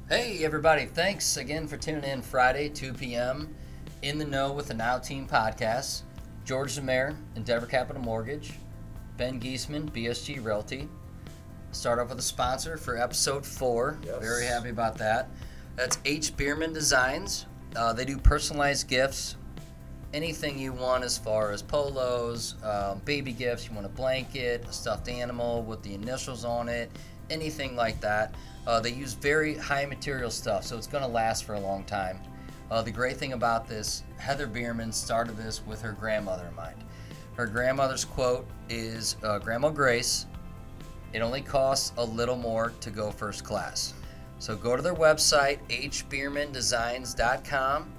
Hey everybody, thanks again for tuning in Friday, 2 p.m. In the Know with the Now Team podcast. George DeMare, Endeavor Capital Mortgage. Ben Giessman, BSG Realty. Start off with a sponsor for episode 4. Yes. Very happy about that. That's H. Bierman Designs. They do personalized gifts. Anything you want as far as polos, baby gifts. You want a blanket, a stuffed animal with the initials on it, anything like that. They use very high material stuff, so it's going to last for a long time. The great thing about this, Heather Bierman started this with her grandmother in mind. Her grandmother's quote is, Grandma Grace, it only costs a little more to go first class. So go to their website, hbiermandesigns.com.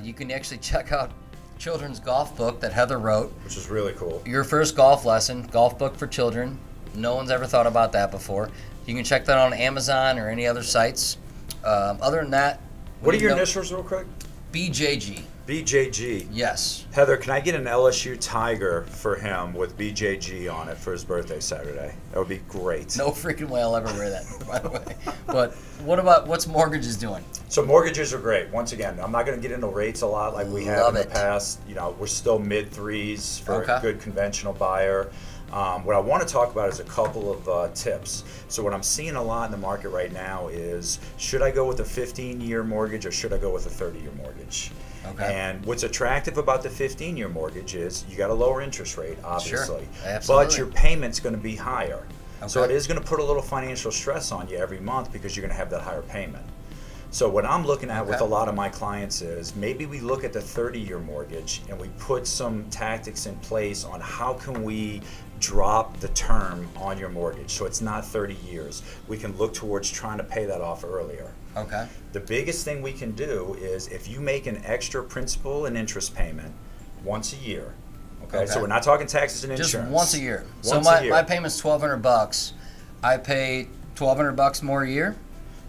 You can actually check out children's golf book that Heather wrote. Which is really cool. Your first golf lesson, golf book for children. No one's ever thought about that before. You can check that on Amazon or any other sites. Other than that, What are your initials real quick? BJG. BJG. Yes. Heather, can I get an LSU Tiger for him with BJG on it for his birthday Saturday? That would be great. No freaking way I'll ever wear that, by the way. But what's mortgages doing? So mortgages are great. Once again, I'm not going to get into rates a lot like we have Love in it. the past. You know, we're still mid-threes for Okay. a good conventional buyer. What I want to talk about is a couple of tips. So what I'm seeing a lot in the market right now is, should I go with a 15-year mortgage or should I go with a 30-year mortgage? Okay. And what's attractive about the 15-year mortgage is you got a lower interest rate, obviously. Absolutely. But your payment's going to be higher. So Okay. it is going to put a little financial stress on you every month because you're going to have that higher payment. So what I'm looking at with Okay. a lot of my clients is maybe we look at the 30-year mortgage and we put some tactics in place on how can we drop the term on your mortgage so it's not 30 years. We can look towards trying to pay that off earlier. Okay. The biggest thing we can do is if you make an extra principal and interest payment once a year, okay? So we're not talking taxes and insurance. Just once a year. Once So a year. my payment's $1,200. I pay $1,200 more a year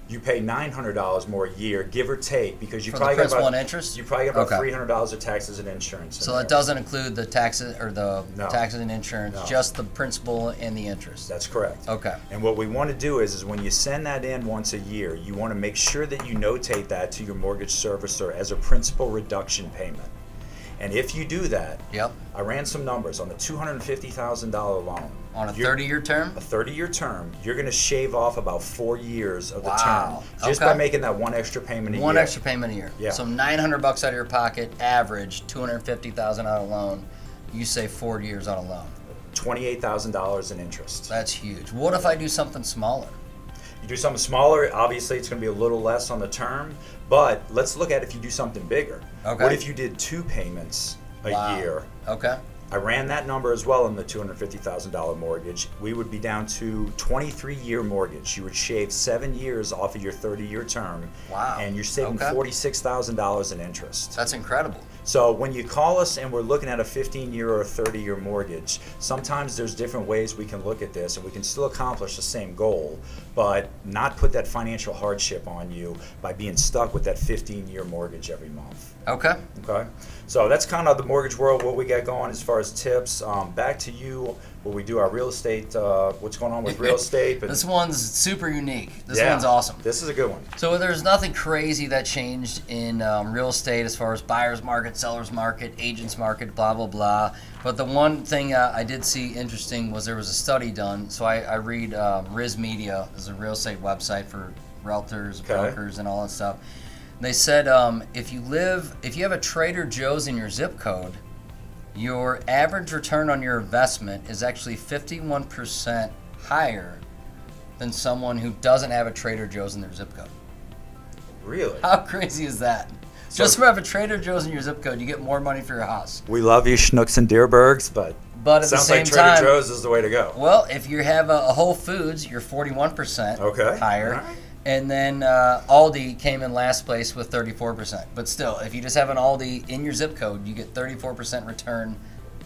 You pay $900 more a year, give or take, because you for the probably got principal about and interest. you probably got about Okay. $300 of taxes and insurance. So that doesn't include the taxes or the No. taxes and insurance, No. just the principal and the interest. That's correct. Okay. And what we want to do is when you send that in once a year, you want to make sure that you notate that to your mortgage servicer as a principal reduction payment. And if you do that, Yep. I ran some numbers on the $250,000 loan. On a You're- 30-year term? A 30-year term, you're going to shave off about 4 years of the Wow. term just Okay. by making that one extra payment a year. One extra payment a year. Yeah. So $900 out of your pocket, average, $250,000 out of loan. You save 4 years on a loan. $28,000 in interest. That's huge. What if I do something smaller? You do something smaller, obviously it's going to be a little less on the term, but let's look at if you do something bigger. Okay. What if you did 2 payments a Wow. year? Okay. I ran that number as well in the $250,000 mortgage. We would be down to 23-year mortgage. You would shave 7 years off of your 30-year term. Wow. And you're saving Okay. $46,000 in interest. That's incredible. So when you call us and we're looking at a 15-year or a 30-year mortgage, sometimes there's different ways we can look at this and we can still accomplish the same goal, but not put that financial hardship on you by being stuck with that 15-year mortgage every month. Okay. Okay, so that's kind of the mortgage world, what we got going as far as tips. Back to you, where we do our real estate, what's going on with real estate. This one's super unique. This Yeah, one's awesome. This is a good one. So there's nothing crazy that changed in real estate as far as buyer's market, seller's market, agent's market, blah, blah, blah. But the one thing I did see interesting was there was a study done. So I read Riz Media, is a real estate website for realtors, Okay. brokers, and all that stuff. They said if you have a Trader Joe's in your zip code, your average return on your investment is actually 51% higher than someone who doesn't have a Trader Joe's in their zip code. Really? How crazy is that? So- Just from having a Trader Joe's in your zip code, you get more money for your house. We love you, Schnooks and Deerbergs, but But at the sounds same like Trader time, Joe's is the way to go. well, if you have a Whole Foods, you're 41% Okay. higher. All right. And then Aldi came in last place with 34%. But still, if you just have an Aldi in your zip code, you get 34% return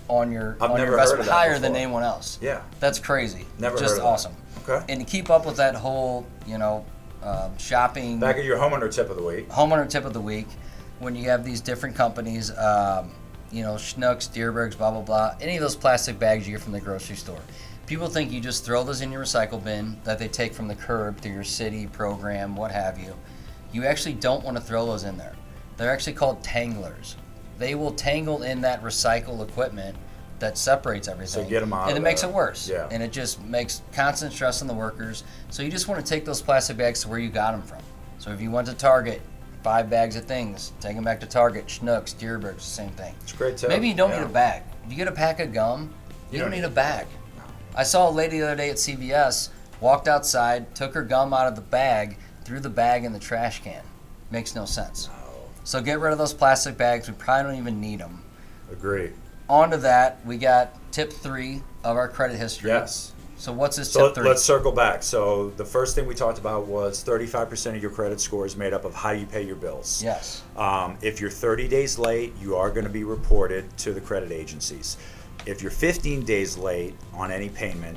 on your I've on never your heard investment, of that higher than before. anyone else. Yeah. That's crazy. Never Just heard of that. awesome. Okay. And to keep up with that whole, shopping Back at your homeowner tip of the week. homeowner tip of the week, when you have these different companies, Schnooks, Deerbergs, blah, blah, blah, any of those plastic bags you get from the grocery store. People think you just throw those in your recycle bin that they take from the curb through your city program, what have you. You actually don't want to throw those in there. They're actually called tanglers. They will tangle in that recycle equipment that separates everything. So get them out and of it makes there. it worse. Yeah. And it just makes constant stress on the workers. So you just want to take those plastic bags to where you got them from. So if you went to Target, 5 bags of things, take them back to Target, Schnucks, Deerbergs, same thing. It's a great tip. Maybe you don't Yeah. need a bag. If you get a pack of gum, you don't need a bag. I saw a lady the other day at CVS, walked outside, took her gum out of the bag, threw the bag in the trash can. Makes no sense. No. So get rid of those plastic bags. We probably don't even need them. Agree. On to that, we got tip 3 of our credit history. Yes. So what's this So tip 3? let's circle back. So the first thing we talked about was 35% of your credit score is made up of how you pay your bills. Yes. If you're 30 days late, you are going to be reported to the credit agencies. If you're 15 days late on any payment,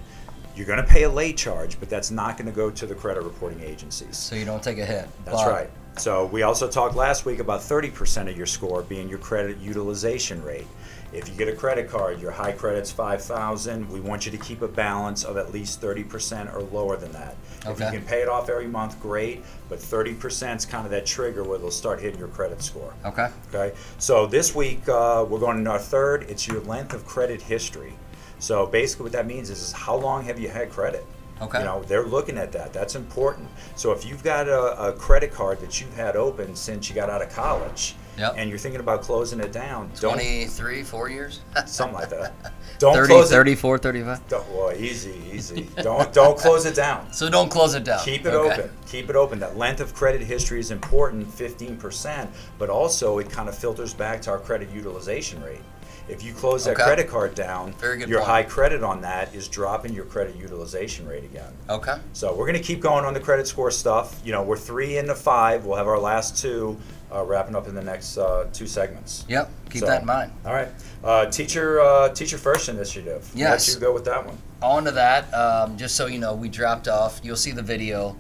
you're going to pay a late charge, but that's not going to go to the credit reporting agencies. So you don't take a hit. That's right. So we also talked last week about 30% of your score being your credit utilization rate. If you get a credit card, your high credit's 5,000. We want you to keep a balance of at least 30% or lower than that. If you Okay. can pay it off every month, great. But 30% is kind of that trigger where they'll start hitting your credit score. Okay. Okay. So this week we're going into our third. It's your length of credit history. So basically, what that means is how long have you had credit? Okay. You know, they're looking at that. That's important. So if you've got a credit card that you've had open since you got out of college, Yep. and you're thinking about closing it down, don't 23, 4 years? something like that. Don't 30, close it. 34, 35? Well, easy. Don't close it down. So don't close it down. Keep it Okay. open. Keep it open. That length of credit history is important, 15%, but also it kind of filters back to our credit utilization rate. If you close that Okay. credit card down, Very good your point. high credit on that is dropping your credit utilization rate again. Okay. So we're going to keep going on the credit score stuff. You know, we're 3 into 5. We'll have our last 2 wrapping up in the next 2 segments. Yep. Keep So, that in mind. All right. Teacher First initiative. Yes. Let you go with that one. On to that, just so you know, we dropped off. You'll see the video.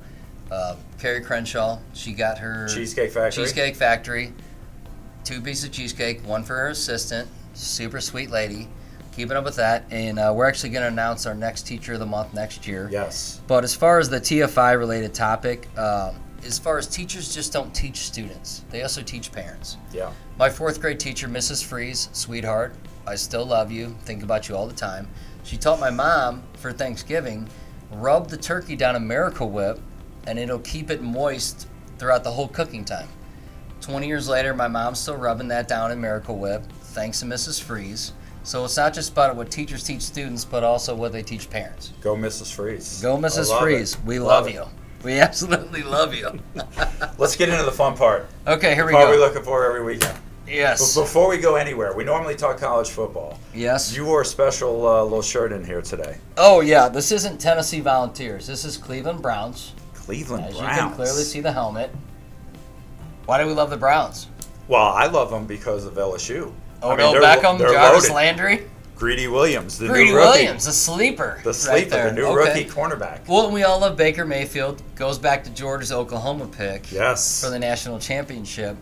Carrie Crenshaw, she got her Cheesecake Factory. Cheesecake Factory, 2 pieces of cheesecake, 1 for her assistant. Super sweet lady. Keeping up with that, and we're actually going to announce our next Teacher of the Month next year. Yes. But as far as the TFI related topic, as far as teachers just don't teach students, they also teach parents. Yeah. My 4th grade teacher, Mrs. Freeze, sweetheart, I still love you, think about you all the time. She taught my mom for Thanksgiving, rub the turkey down a Miracle Whip, and it'll keep it moist throughout the whole cooking time. 20 years later, my mom's still rubbing that down in Miracle Whip, thanks to Mrs. Freeze. So it's not just about what teachers teach students, but also what they teach parents. Go Mrs. Freeze. Go I Mrs. love Freeze. it. We Love love it. you. We absolutely love you. Let's get into the fun part. Okay, here we What are we go. looking for every weekend? Yes. But before we go anywhere, we normally talk college football. Yes. You wore a special little shirt in here today. Oh, yeah. This isn't Tennessee Volunteers. This is Cleveland Browns. Cleveland As Browns. you can clearly see the helmet. Why do we love the Browns? Well, I love them because of LSU. Odell they're Beckham, they're Jarvis loaded. Landry, Greedy Williams, the Greedy new rookie. Williams, the sleeper. The right sleeper, there. the new Okay. rookie cornerback. Well, we all love Baker Mayfield. Goes back to Georgia's Oklahoma pick Yes. for the national championship.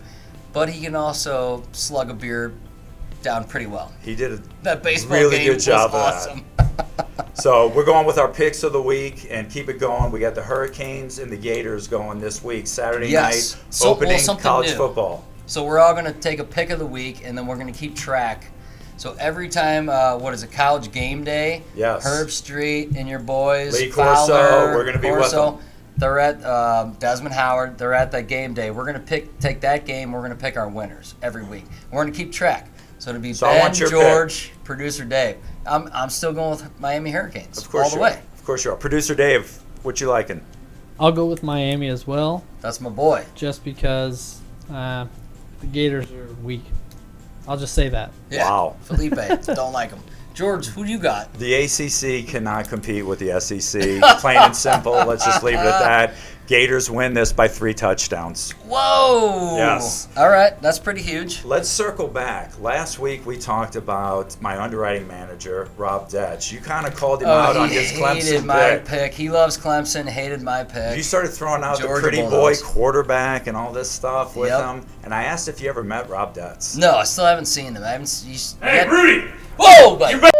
But he can also slug a beer down pretty well. He did a That baseball really game good job was of awesome. that. So we're going with our picks of the week and keep it going. We got the Hurricanes and the Gators going this week. Saturday Yes. night, So- well, opening something college new. football. So we're all going to take a pick of the week, and then we're going to keep track. So every time, college game day? Yes. Herb Street and your boys, Lee Corso, Fowler, we're gonna be with Corso, them. they're at Desmond Howard. They're at that game day. We're going to take that game. We're going to pick our winners every week. We're going to keep track. So it'll be So I Ben, want your George, producer Dave. I'm still going with Miami Hurricanes Of course all the you way. are. Of course you are. Producer Dave, what you liking? I'll go with Miami as well, That's my boy. just because the Gators are weak. I'll just say that. Yeah. Wow. Felipe, don't like him. George, who do you got? The ACC cannot compete with the SEC. Plain and simple. Let's just leave it at that. Gators win this by 3 touchdowns. Whoa! Yes. All right, that's pretty huge. Let's circle back. Last week we talked about my underwriting manager, Rob Detch. You kind of called him out on he his hated Clemson my pick. pick. He loves Clemson, hated my pick. You started throwing out Georgia the pretty boy Bulldogs. quarterback and all this stuff with Yep. him. And I asked if you ever met Rob Detch. No, I still haven't seen him. I haven't. Hey, Rudy! Whoa! Buddy. You better